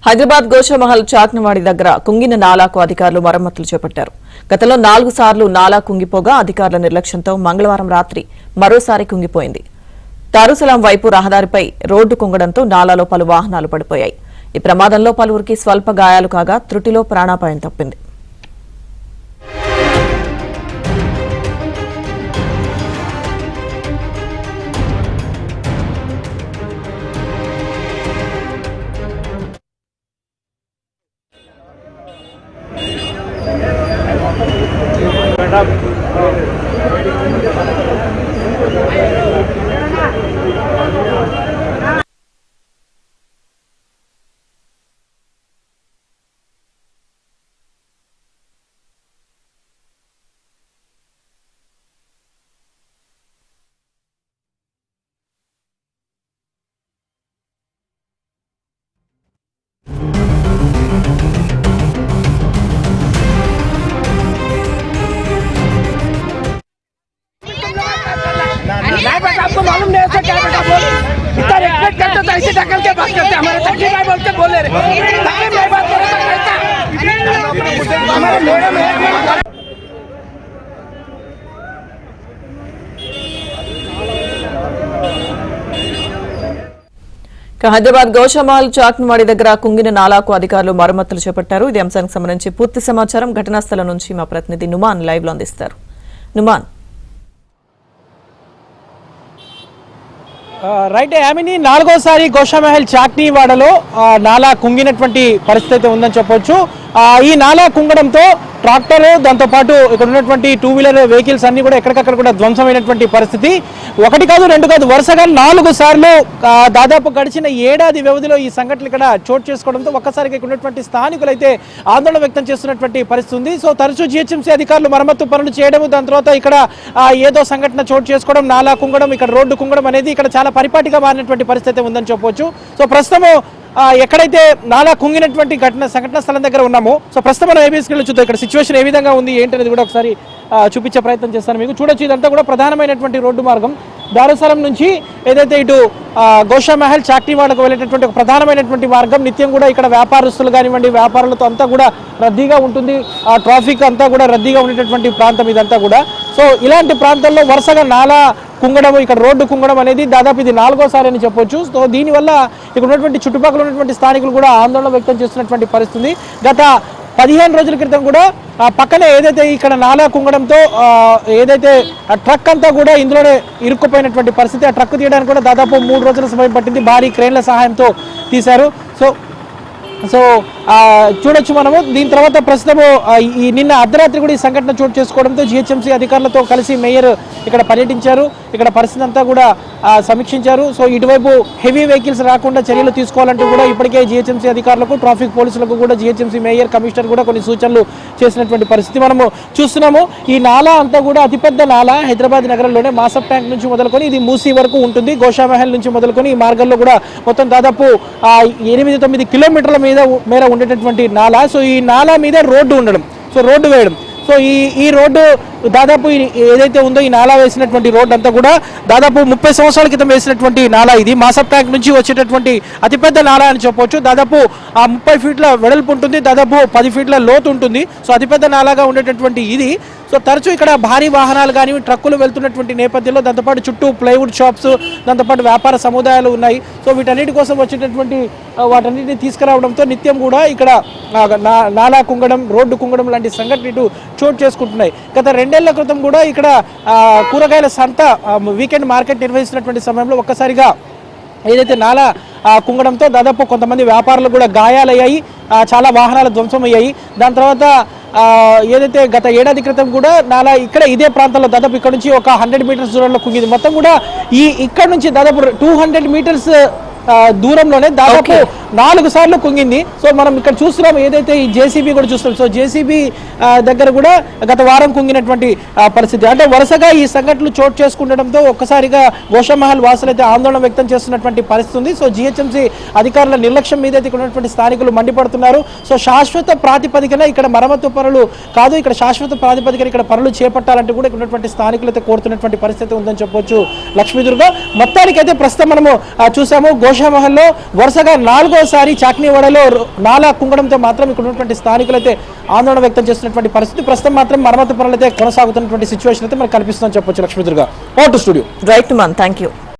హైదరాబాద్ గోషామహల్ చాక్నవాడి దగ్గర కుంగిన నాలాకు అధికారులు మరమ్మతులు చేపట్టారు. గతంలో 4 సార్లు నాలా కుంగిపోగా అధికారుల నిర్లక్ష్యంతో మంగళవారం రాత్రి మరోసారి కుంగిపోయింది. దారుసలాం వైపు రహదారిపై రోడ్డు కుంగడంతో నాలాలో పలు వాహనాలు పడిపోయాయి. ఈ ప్రమాదంలో పలువురికి స్వల్ప గాయాలు కాగా త్రుటిలో ప్రాణాపాయం తప్పింది. आपको मालूम नहीं है क्या बेटा बोल इतना रेस्पेक्ट करते तो ऐसे टक्कर के बात करते हमारे तकलीफ है बोलते बोले रे तकलीफ नहीं बात करे तो कैसा हमारे मैडम है। హైదరాబాద్ గోషామహల్ చాక్నవాడి దగ్గర కుంగిన నాలాకు అధికారులు మరమ్మతులు చేపట్టారు. ఇది అంశానికి సంబంధించి పూర్తి సమాచారం ఘటనా స్థలం నుంచి మా ప్రతినిధి నుమాన్ లైవ్ లో అందిస్తారు. నుమాన్ రైట్ యామిని, 4వసారి గోషామహల్ చాక్నీవాడలో నాలా కుంగినటువంటి పరిస్థితి ఉందని చెప్పొచ్చు. ఈ నాలా కుంగడంతో ట్రాక్టర్, దాంతోపాటు ఇక్కడ ఉన్నటువంటి 2 వీలర్ వెహికల్స్ అన్ని కూడా ఎక్కడికక్కడ కూడా ధ్వంసమైనటువంటి పరిస్థితి. 1 కాదు 2 కాదు, వరుసగా 4 సార్లు దాదాపు గడిచిన ఏడాది వ్యవధిలో ఈ సంఘటనలు ఇక్కడ చోటు చేసుకోవడంతో ఒక్కసారిగా ఇక్కడ ఉన్నటువంటి స్థానికులు అయితే ఆందోళన వ్యక్తం చేస్తున్నటువంటి పరిస్థితి ఉంది. సో తరచూ జిహెచ్ఎంసీ అధికారులు మరమ్మతు పనులు చేయడం, దాని తర్వాత ఇక్కడ ఏదో సంఘటన చోటు చేసుకోవడం, నాలా కుంగడం, ఇక్కడ రోడ్డు కుంగడం అనేది ఇక్కడ చాలా పరిపాటిగా మారినటువంటి పరిస్థితి ఉందని చెప్పొచ్చు. సో ప్రస్తుతం ఎక్కడైతే నాలా కుంగినటువంటి సంఘటన స్థలం దగ్గర ఉన్నామో, సో ప్రస్తుతం మనం ఏబీఎస్కి చూద్దాం ఇక్కడ సిచ్యువేషన్ ఏ విధంగా ఉంది ఏంటనేది కూడా ఒకసారి చూపించే ప్రయత్నం చేస్తాను మీకు. చూడొచ్చు, ఇదంతా కూడా ప్రధానమైనటువంటి రోడ్డు మార్గం. దారుసలం నుంచి ఏదైతే ఇటు గోషామహల్ చాక్నీవాడకు వెళ్ళేటటువంటి ఒక ప్రధానమైనటువంటి మార్గం. నిత్యం కూడా ఇక్కడ వ్యాపారస్తులు కానివ్వండి, వ్యాపారులతో అంతా కూడా రద్దీగా ఉంటుంది. ట్రాఫిక్ అంతా కూడా రద్దీగా ఉండేటటువంటి ప్రాంతం ఇదంతా కూడా. సో ఇలాంటి ప్రాంతాల్లో వరుసగా నాలా కుంగడం, ఇక్కడ రోడ్డు కుంగడం అనేది దాదాపు ఇది 4వసారి అని చెప్పొచ్చు. సో దీనివల్ల ఇక్కడ ఉన్నటువంటి చుట్టుపక్కల ఉన్నటువంటి స్థానికులు కూడా ఆందోళన వ్యక్తం చేస్తున్నటువంటి పరిస్థితి. గత 15 రోజుల క్రితం కూడా పక్కనే ఏదైతే ఇక్కడ నాలా కుంగడంతో ఏదైతే ట్రక్ అంతా కూడా ఇందులోనే ఇరుక్కుపోయినటువంటి పరిస్థితి. ఆ ట్రక్ తీయడానికి కూడా దాదాపు 3 రోజుల సమయం పట్టింది. భారీ క్రేన్ల సహాయంతో తీశారు. సో చూడొచ్చు మనము. దీని తర్వాత ప్రస్తుతము ఈ నిన్న అర్ధరాత్రి కూడా ఈ సంఘటన చోటు చేసుకోవడంతో జిహెచ్ఎంసీ అధికారులతో కలిసి మేయర్ ఇక్కడ పర్యటించారు. ఇక్కడ పరిస్థితి అంతా కూడా సమీక్షించారు. సో ఇటువైపు హెవీ వెహికల్స్ రాకుండా చర్యలు తీసుకోవాలంటూ కూడా ఇప్పటికే జిహెచ్ఎంసీ అధికారులకు, ట్రాఫిక్ పోలీసులకు కూడా జిహెచ్ఎంసీ మేయర్, కమిషనర్ కూడా కొన్ని సూచనలు చేసినటువంటి పరిస్థితి మనము చూస్తున్నాము. ఈ నాలా అంతా కూడా అతిపెద్ద నాలా హైదరాబాద్ నగరంలోనే మాసప్ ట్యాంక్ నుంచి మొదలుకొని ఇది మూసీ వరకు ఉంటుంది. గోషామహల్ నుంచి మొదలుకొని ఈ మార్గంలో కూడా మొత్తం దాదాపు 8-9 కిలోమీటర్ల మేర ఉండేటటువంటి నాలా. సో ఈ నాలా మీద రోడ్డు ఉండడం, సో రోడ్డు వేయడం. సో ఈ రోడ్డు దాదాపు ఏదైతే ఉందో ఈ నాలా వేసినటువంటి రోడ్డు అంతా కూడా దాదాపు 30 సంవత్సరాల క్రితం వేసినటువంటి నాలా. ఇది మాసప్ ట్యాంక్ నుంచి వచ్చేటటువంటి అతిపెద్ద నాలా అని చెప్పొచ్చు. దాదాపు 30 ఫీట్ల వెడల్పు ఉంటుంది, దాదాపు 10 ఫీట్ల లోతు ఉంటుంది. సో అతిపెద్ద నాలాగా ఉండేటటువంటి ఇది. సో తరచూ ఇక్కడ భారీ వాహనాలు కానీ ట్రక్కులు వెళ్తున్నటువంటి నేపథ్యంలో దాంతోపాటు చుట్టూ ప్లైవుడ్ షాప్స్, దాంతోపాటు వ్యాపార సముదాయాలు ఉన్నాయి. సో వీటన్నిటి కోసం వచ్చేటటువంటి వాటన్నిటిని తీసుకురావడంతో నిత్యం కూడా ఇక్కడ నాలా కుంగడం, రోడ్డు కుంగడం లాంటి సంఘటనలు చోటు చేసుకుంటున్నాయి. గత 2 ఏళ్ల క్రితం కూడా ఇక్కడ కూరగాయల సంత వీకెండ్ మార్కెట్ నిర్వహిస్తున్నటువంటి సమయంలో ఒక్కసారిగా ఏదైతే నాలా కుంగడంతో దాదాపు కొంతమంది వ్యాపారులు కూడా గాయాలయ్యాయి, చాలా వాహనాలు ధ్వంసమయ్యాయి. దాని తర్వాత ఏదైతే గత ఏడాది క్రితం కూడా నాలా ఇక్కడ ఇదే ప్రాంతంలో దాదాపు ఇక్కడ నుంచి ఒక 100 మీటర్స్ దూరంలో కుంగింది. మొత్తం కూడా ఇక్కడ నుంచి దాదాపు 200 మీటర్స్ దూరంలోనే దాదాపు 4 సార్లు కుంగింది. సో మనం ఇక్కడ చూస్తున్నాం, ఏదైతే ఈ జేసీబీ కూడా చూస్తున్నాం. సో జేసీబీ దగ్గర కూడా గత వారం కుంగినటువంటి పరిస్థితి. అంటే వరుసగా ఈ సంఘటనలు చోటు చేసుకుండడంతో ఒక్కసారిగా గోషామహల్ వాసులు అయితే ఆందోళన వ్యక్తం చేస్తున్నటువంటి పరిస్థితి ఉంది. సో జిహెచ్ఎంసీ అధికారుల నిర్లక్ష్యం మీద అయితే ఇక్కడ ఉన్నటువంటి స్థానికులు మండిపడుతున్నారు. సో శాశ్వత ప్రాతిపదికన ఇక్కడ మరమ్మతు పనులు కాదు, ఇక్కడ శాశ్వత ప్రాతిపదికన ఇక్కడ పనులు చేపట్టాలంటూ కూడా ఇక్కడ ఉన్నటువంటి స్థానికులు అయితే కోరుతున్నటువంటి పరిస్థితి ఉందని చెప్పొచ్చు. లక్ష్మీదుర్గ మొత్తానికైతే ప్రస్తుతం మనము చూసాము గోషామహల్లో వరుసగా 4వ సారి చాక్నీవాడలో నాలా కుంగడంతో మాత్రం ఇక్కడ ఉన్నటువంటి స్థానికులు అయితే ఆందోళన వ్యక్తం చేస్తున్నటువంటి పరిస్థితి. ప్రస్తుతం మాత్రం మరమ్మతు పనులు అయితే కొనసాగుతున్నటువంటి సిచ్యువేషన్ అయితే మనకు కనిపిస్తుందని చెప్పొచ్చు. Lakshmi Durga, vote studio. Right Mann, thank you.